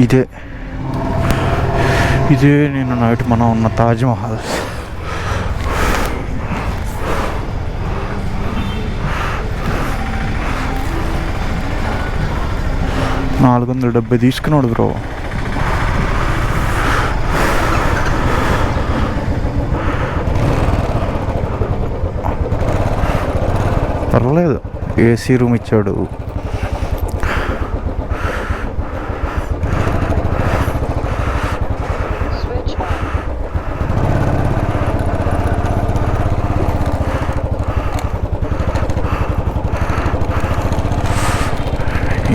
ఇదే ఇదే నేను నైట్ మనం ఉన్న తాజ్మహల్. $470 తీసుకున్నాడు బ్రో. పర్లేదు, ఏసీ రూమ్ ఇచ్చాడు.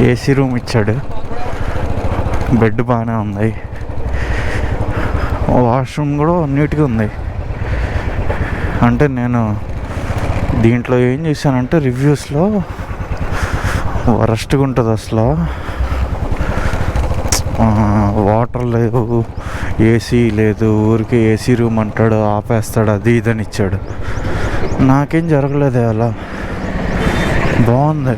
ఏసీ రూమ్ ఇచ్చాడు, బెడ్ బాగానే ఉంది, వాష్రూమ్ కూడా నీట్గా ఉంది. అంటే నేను దీంట్లో ఏం చేశానంటే రివ్యూస్లో వరస్ట్గా ఉంటుంది అసలు. వాటర్ లేదు, ఏసీ లేదు, ఊరికి ఏసీ రూమ్ అంటాడు, ఆపేస్తాడు, అది ఇదని ఇచ్చాడు. నాకేం జరగలేదు, అలా బాగుంది.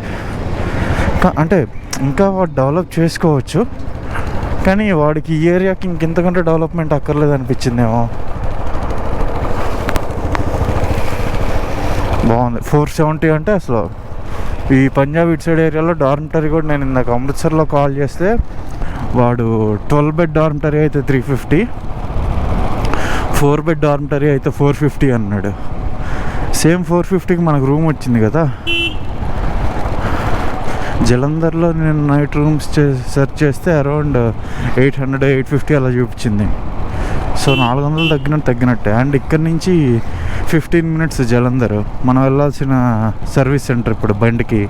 అంటే ఇంకా వాడు డెవలప్ చేసుకోవచ్చు, కానీ వాడికి ఈ ఏరియాకి ఇంకెంతకంటే డెవలప్మెంట్ అక్కర్లేదు అనిపించిందేమో. బాగుంది. 470 అంటే అసలు ఈ పంజాబ్ ఇటు సైడ్ ఏరియాలో డార్మిటరీ కూడా, నేను ఇందాక అమృత్సర్లో కాల్ చేస్తే వాడు 12 బెడ్ డార్మిటరీ అయితే 350, 4 బెడ్ డార్మిటరీ అయితే 450 అన్నాడు. సేమ్ 450కి మనకు రూమ్ వచ్చింది కదా. జలంధర్లో నేను నైట్ రూమ్స్ సెర్చ్ చేస్తే అరౌండ్ 800, 850 అలా చూపించింది. సో 400 తగ్గినట్టే. అండ్ ఇక్కడ నుంచి 15 minutes జలంధర్, మనం వెళ్ళాల్సిన సర్వీస్ సెంటర్ ఇప్పుడు బండికి.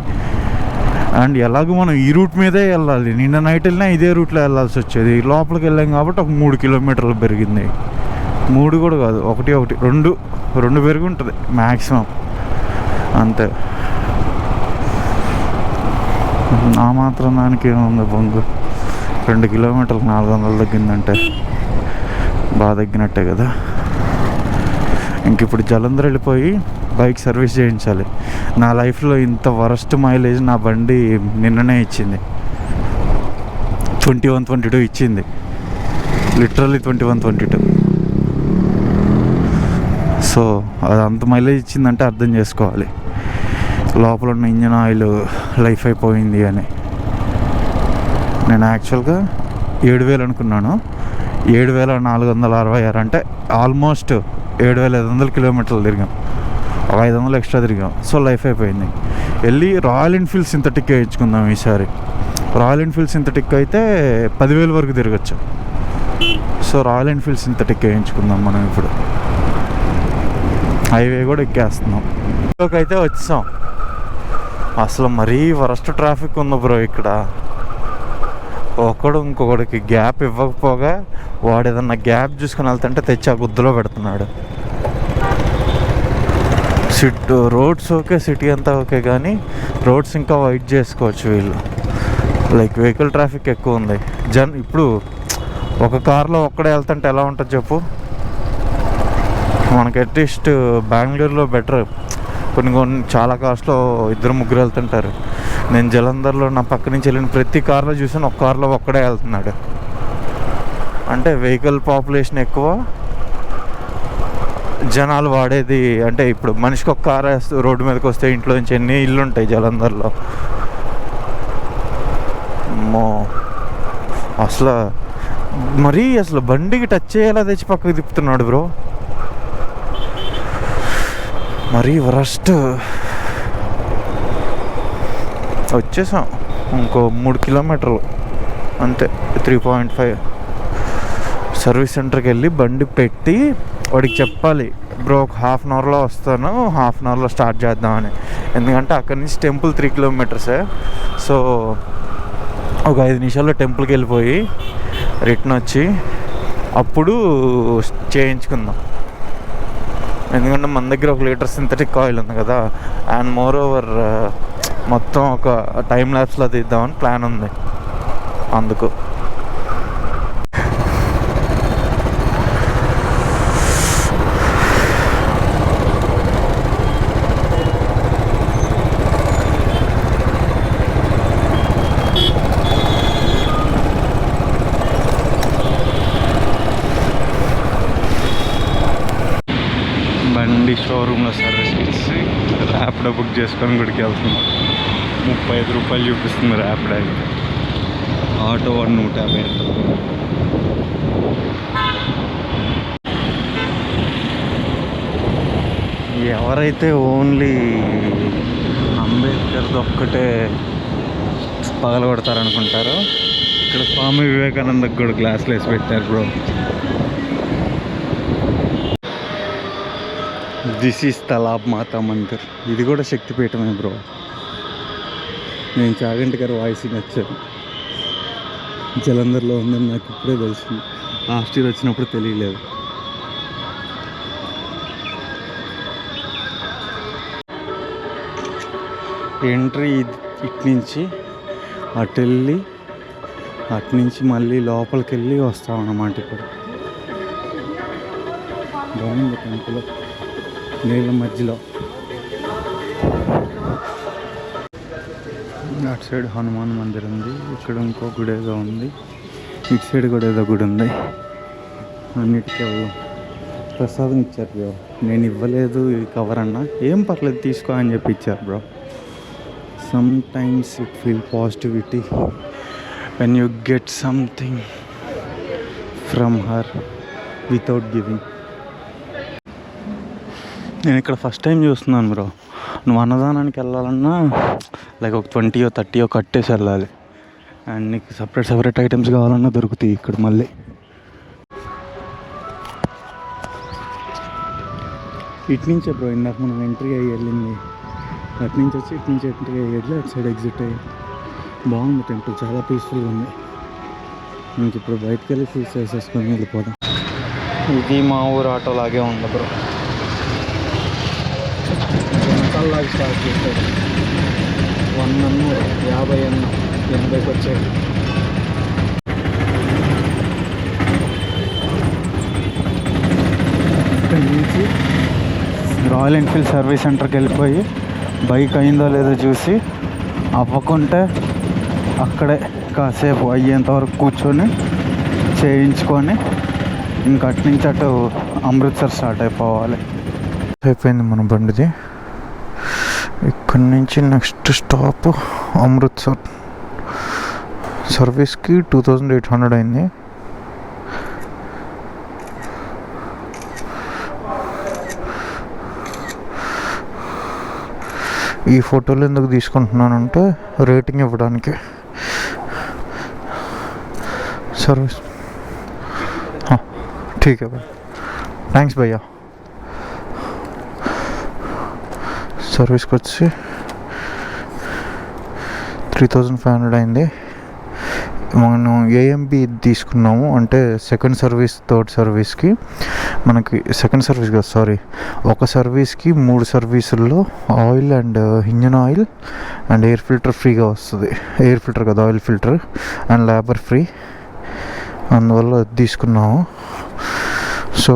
అండ్ ఎలాగో మనం ఈ రూట్ మీదే వెళ్ళాలి, నిన్న నైట్ వెళ్ళినా ఇదే రూట్లో వెళ్ళాల్సి వచ్చేది. లోపలికి వెళ్ళాం కాబట్టి ఒక 3 kilometers పెరిగింది. 3 కూడా కాదు, 2 పెరిగి ఉంటుంది మ్యాక్సిమం, అంతే. ఆ మాత్రం దానికి ఏముంది బొంగు. 2 kilometers 400 తగ్గిందంటే బాగా తగ్గినట్టే కదా. ఇంక ఇప్పుడు జలంధర్ వెళ్ళిపోయి బైక్ సర్వీస్ చేయించాలి. నా లైఫ్లో ఇంత వరస్ట్ మైలేజ్ నా బండి నిన్ననే ఇచ్చింది. 21, 22 ఇచ్చింది, లిటరల్లీ 21, 22. సో అది అంత మైలేజ్ ఇచ్చిందంటే అర్థం చేసుకోవాలి లోపల ఉన్న ఇంజన్ ఆయిల్ లైఫ్ అయిపోయింది అని. నేను యాక్చువల్గా 7,000 అనుకున్నాను, 7,466, అంటే ఆల్మోస్ట్ 7,500 kilometers తిరిగాం, 500 ఎక్స్ట్రా తిరిగాం. సో లైఫ్ అయిపోయింది. వెళ్ళి రాయల్ ఎన్ఫీల్డ్ సింథటిక్ వేయించుకుందాం ఈసారి. రాయల్ ఎన్ఫీల్డ్ సింథటిక్ అయితే 10,000 వరకు తిరగచ్చు. సో రాయల్ ఎన్ఫీల్డ్ సింథటిక్ వేయించుకుందాం మనం. ఇప్పుడు హైవే కూడా ఎక్కేస్తున్నాం. అయితే వచ్చాం. అసలు మరీ వరస్ట్ ట్రాఫిక్ ఉంది బ్రో ఇక్కడ. ఒకడు ఇంకొకడికి గ్యాప్ ఇవ్వకపోగా వాడు ఏదన్నా గ్యాప్ చూసుకుని వెళ్తుంటే తెచ్చి ఆ గుద్దులో పెడుతున్నాడు. రోడ్స్ ఓకే, సిటీ అంతా ఓకే, కానీ రోడ్స్ ఇంకా వైట్ చేసుకోవచ్చు వీళ్ళు. లైక్ వెహికల్ ట్రాఫిక్ ఎక్కువ ఉంది. ఇప్పుడు ఒక కార్లో ఒక్కడే వెళ్తుంటే ఎలా ఉంటుంది చెప్పు. మనకి అట్లీస్ట్ బెంగళూరులో బెటర్, కొన్ని చాలా కార్స్లో 2-3 వెళ్తుంటారు. నేను జలంధర్లో నా పక్క నుంచి వెళ్ళిన ప్రతి కార్లో చూసాను, ఒక కార్లో ఒక్కడే వెళ్తున్నాడు. అంటే వెహికల్ పాపులేషన్ ఎక్కువ, జనాలు వాడేది. అంటే ఇప్పుడు మనిషికి ఒక కార్ రోడ్డు మీదకి వస్తే ఇంట్లో నుంచి ఎన్ని ఇల్లు ఉంటాయి జలంధర్లో. అసలు బండికి టచ్ చేయాలా తెచ్చి పక్కకి తిప్పుతున్నాడు బ్రో. మరీ వరస్ట్. వచ్చేసాం, ఇంకో 3 kilometers అంతే, 3.5. సర్వీస్ సెంటర్కి వెళ్ళి బండి పెట్టి వాడికి చెప్పాలి, బ్రో ఒక 1/2 hourలో వస్తాను, 1/2 hourలో స్టార్ట్ చేద్దామని. ఎందుకంటే అక్కడి నుంచి టెంపుల్ 3 kilometers. సో ఒక 5 నిమిషాల్లో టెంపుల్కి వెళ్ళిపోయి రిటర్న్ వచ్చి అప్పుడు చేయించుకుందాం. ఎందుకంటే మన దగ్గర 1 liter సింథటిక్ ఆయిల్ ఉంది కదా. అండ్ మోర్ ఓవర్ మొత్తం ఒక టైం ల్యాప్స్లో తీద్దామని ప్లాన్ ఉంది. అందుకు షోరూంలో సర్వీస్ ఇచ్చి ర్యాపిడో బుక్ చేసుకొని గుడికి వెళ్తున్నాం. 35 రూపాయలు చూపిస్తుంది ర్యాపిడో అయితే. ఆటో 150 అంటుంది. ఎవరైతే ఓన్లీ అంబేద్కర్ది ఒక్కటే పగలగొడతారనుకుంటారో ఇక్కడ స్వామి వివేకానందకు కూడా గ్లాసులు వేసి పెట్టారు బ్రో. దిస్ ఈస్ తలాబ్ మాతా మందిర్. ఇది కూడా శక్తిపీఠమే బ్రో. నేను చాగంటి గారి వాయిస్ నచ్చాను. జలంధర్లో ఉందని నాకు ఇప్పుడే తెలిసింది. లాస్ట్ ఇయర్ వచ్చినప్పుడు తెలియలేదు. ఎంట్రీ ఇటు నుంచి అటు వెళ్ళి అటు నుంచి మళ్ళీ లోపలికి వెళ్ళి వస్తామన్నమాట. ఇక్కడ బాగుంది టెంపుల్ నీళ్ళ మధ్యలో. అటు సైడ్ హనుమాన్ మందిర్ ఉంది. ఇక్కడ ఇంకో గుడి ఏదో ఉంది. ఇటు సైడ్ కూడా ఏదో గుడి ఉంది. అన్నిటికీ ప్రసాదం ఇచ్చారు బ్రో. నేను ఇవ్వలేదు ఈ కవర్ అన్నా. ఏం పర్లేదు తీసుకో అని చెప్పి ఇచ్చారు bro. Sometimes it feels positivity when you get something from her without giving. నేను ఇక్కడ ఫస్ట్ టైం చూస్తున్నాను బ్రో. నువ్వు అన్నదానానికి వెళ్ళాలన్నా లైక్ ఒక 20 or 30 కట్టేసి వెళ్ళాలి. అండ్ నీకు సపరేట్ ఐటమ్స్ కావాలన్నా దొరుకుతాయి ఇక్కడ. మళ్ళీ ఇటు నుంచే బ్రో ఇందాక మనం ఎంట్రీ అయ్యి వెళ్ళింది. అటు నుంచి వచ్చి ఇటు నుంచి ఎంట్రీ అయ్యి వెళ్ళి అటు సైడ్ ఎగ్జిట్ అయ్యి. బాగుంది టెంపుల్, చాలా పీస్ఫుల్గా ఉంది. ఇంక ఇప్పుడు బయటకు వెళ్ళి ఫీస్ వేసేసుకొని వెళ్ళిపోదాం. ఇది మా ఊరు ఆటో లాగే ఉంది బ్రో. లాగా స్టార్ట్ చేశాడు. 1 అన్న 50 అన్న 80కి వచ్చాడు. ఇక్కడి నుంచి రాయల్ ఎన్ఫీల్డ్ సర్వీస్ సెంటర్కి వెళ్ళిపోయి బైక్ అయిందో లేదో చూసి అవ్వకుంటే అక్కడే కాసేపు అయ్యేంతవరకు కూర్చొని చేయించుకొని ఇంక అటు నుంచి అటు అమృత్సర్ స్టార్ట్ అయిపోవాలి. అయిపోయింది మన బండిది. ఇక్కడి నుంచి నెక్స్ట్ స్టాప్ అమృత్సర్. సర్వీస్కి 2800 అయింది. ఈ ఫోటోలు ఎందుకు తీసుకుంటున్నానంటే రేటింగ్ ఇవ్వడానికి. సర్వీస్ ఠీక్ భయ్యా, థ్యాంక్స్ భయ్యా. సర్వీస్కి వచ్చి 3500 అయింది. మనం ఏఎంబి తీసుకున్నాము అంటే సెకండ్ సర్వీస్ థర్డ్ సర్వీస్కి మనకి సెకండ్ సర్వీస్ కాదు సారీ ఒక సర్వీస్కి 3 సర్వీసుల్లో oil and engine oil and air filter ఫ్రీగా వస్తుంది. ఎయిర్ ఫిల్టర్ కదా, oil filter and labour free. అందువల్ల తీసుకున్నాము. సో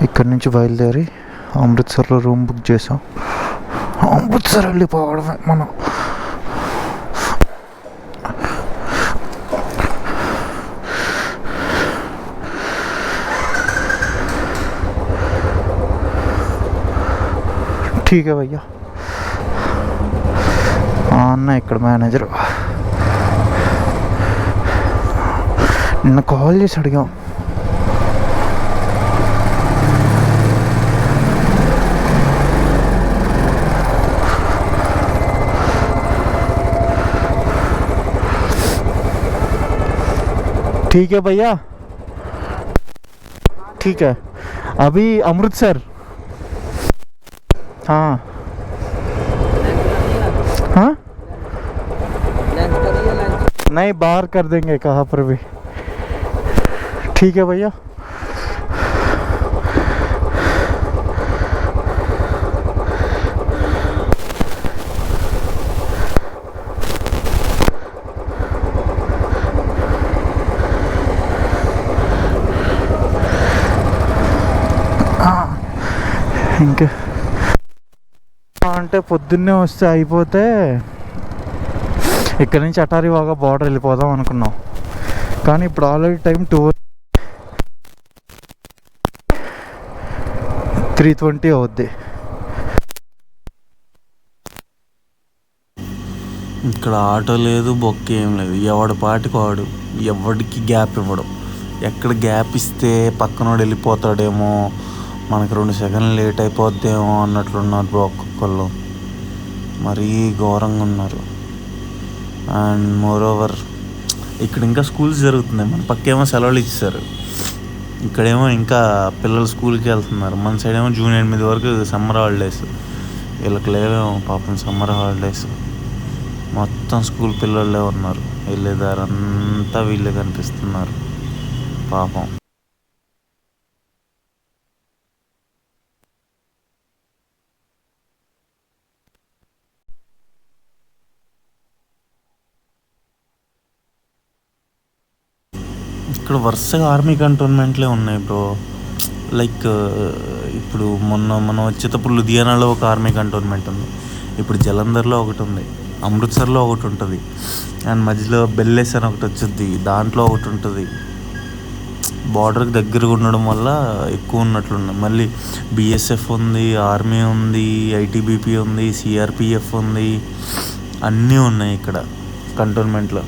ఇక్కడి నుంచి బయలుదేరి అమృత్సర్లో రూమ్ బుక్ చేసాం. అమృత్సర్ వెళ్ళిపోవడమే మనం. ఠీక్ భయ్యా. అన్న ఇక్కడ మేనేజరు నిన్న కాల్ చేసి అడిగాం. ठीक है भैया, ठीक है. अभी अमृतसर. हाँ हाँ नहीं बाहर कर देंगे कहाँ पर भी. ठीक है भैया. ఇంకా అంటే పొద్దున్నే వస్తే అయిపోతే ఇక్కడ నుంచి అటారీ వాగా బార్డర్ వెళ్ళిపోదాం అనుకున్నాం. కానీ ఇప్పుడు ఆల్రెడీ టైం 320 అవుద్ది. ఇక్కడ ఆటో లేదు, బొక్క ఏం లేదు. ఎవడి పాటికి వాడు, ఎవడికి గ్యాప్ ఇవ్వడం. ఎక్కడ గ్యాప్ ఇస్తే పక్కనోడు వెళ్ళిపోతాడేమో, మనకు 2 సెకండ్లు లేట్ అయిపోద్దేమో అన్నట్లున్నారు బ్రో ఒక్కొక్కళ్ళు. మరీ ఘోరంగా ఉన్నారు. అండ్ మోర్ ఓవర్ ఇక్కడ ఇంకా స్కూల్స్ జరుగుతున్నాయి. మన పక్కేమో సెలవులు ఇచ్చేసారు, ఇక్కడేమో ఇంకా పిల్లలు స్కూల్కి వెళ్తున్నారు. మన సైడ్ ఏమో జూన్ 8 వరకు సమ్మర్ హాలిడేస్. వీళ్ళకి లేవేమో పాపం సమ్మర్ హాలిడేస్. మొత్తం స్కూల్ పిల్లలే ఉన్నారు, వెళ్ళేదారంతా వీళ్ళే కనిపిస్తున్నారు పాపం. ఇక్కడ వరుసగా ఆర్మీ కంటోన్మెంట్లే ఉన్నాయి బ్రో. లైక్ ఇప్పుడు మనం వచ్చేటప్పుడు లుధియానాలో ఒక ఆర్మీ కంటోన్మెంట్ ఉంది, ఇప్పుడు జలంధర్లో ఒకటి ఉంది, అమృత్సర్లో ఒకటి ఉంటుంది, అండ్ మధ్యలో బెల్లేస్ అని ఒకటి వచ్చింది, దాంట్లో ఒకటి ఉంటుంది. బార్డర్కి దగ్గరగా ఉండడం వల్ల ఎక్కువ ఉన్నట్లున్నాయి. మళ్ళీ బిఎస్ఎఫ్ ఉంది, ఆర్మీ ఉంది, ఐటీబీపీ ఉంది, సిఆర్పిఎఫ్ ఉంది, అన్నీ ఉన్నాయి ఇక్కడ కంటోన్మెంట్లో.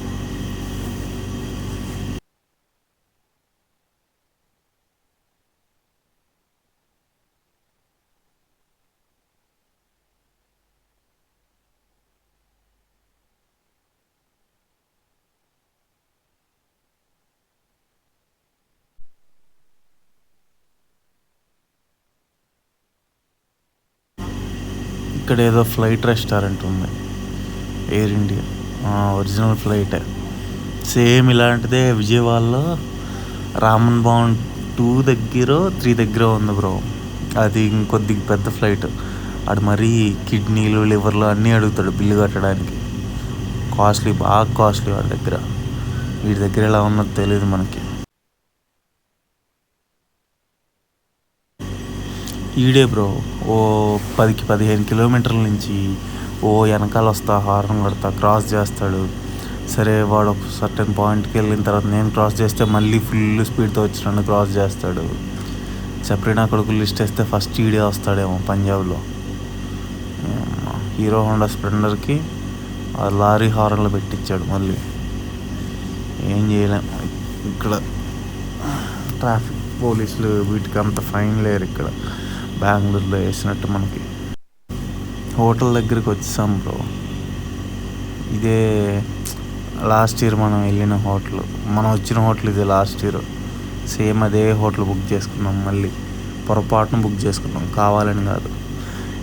ఇక్కడ ఏదో ఫ్లైట్ రెస్టారెంట్ ఉంది, ఎయిర్ ఇండియా ఒరిజినల్ ఫ్లైటే. సేమ్ ఇలాంటిదే విజయవాడలో రామన్ భవన్ 2 దగ్గర 3 దగ్గర ఉంది బ్రో. అది ఇంకొద్దిగా పెద్ద ఫ్లైట్. అది మరీ కిడ్నీలు, లివర్లు అన్నీ అడుగుతాడు బిల్లు కట్టడానికి. కాస్ట్లీ, బాగా కాస్ట్లీ వాడి దగ్గర. వీడి దగ్గర ఎలా ఉన్నదో తెలియదు మనకి. ఈడే బ్రో ఓ 10-15 కిలోమీటర్ల నుంచి ఓ వెనకాల వస్తా, హార్న్ కొడతా, క్రాస్ చేస్తాడు. సరే వాడు ఒక సర్టెన్ పాయింట్కి వెళ్ళిన తర్వాత నేను క్రాస్ చేస్తే మళ్ళీ ఫుల్ స్పీడ్తో వచ్చి నన్ను క్రాస్ చేస్తాడు. చెప్పిన కొడుకు లిస్ట్ వేస్తే ఫస్ట్ ఈడే వస్తాడేమో పంజాబ్లో. హీరో హోండా స్ప్లెండర్కి ఆ లారీ హార్న్లు పెట్టించాడు మళ్ళీ. ఏం చేయలేం. ఇక్కడ ట్రాఫిక్ పోలీసులు వీటికి అంత ఫైన్ లేరు ఇక్కడ బెంగళూరులో వేసినట్టు. మనకి హోటల్ దగ్గరికి వచ్చాం బ్రో. ఇదే లాస్ట్ ఇయర్ మనం వెళ్ళిన హోటల్, మనం వచ్చిన హోటల్ ఇదే లాస్ట్ ఇయర్. సేమ్ అదే హోటల్ బుక్ చేసుకున్నాం, మళ్ళీ పొరపాటున బుక్ చేసుకున్నాం, కావాలని కాదు.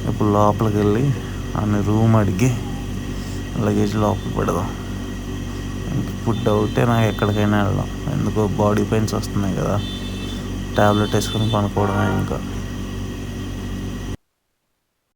ఇప్పుడు లోపలికి వెళ్ళి అన్ని రూమ్ అడిగి లగేజ్ లోపల పెడదాం. ఇప్పుడు డౌటే నాకు ఎక్కడికైనా వెళ్దాం. ఎందుకో బాడీ పెయిన్స్ వస్తున్నాయి కదా, ట్యాబ్లెట్ వేసుకొని పనుకోవడమే ఇంకా.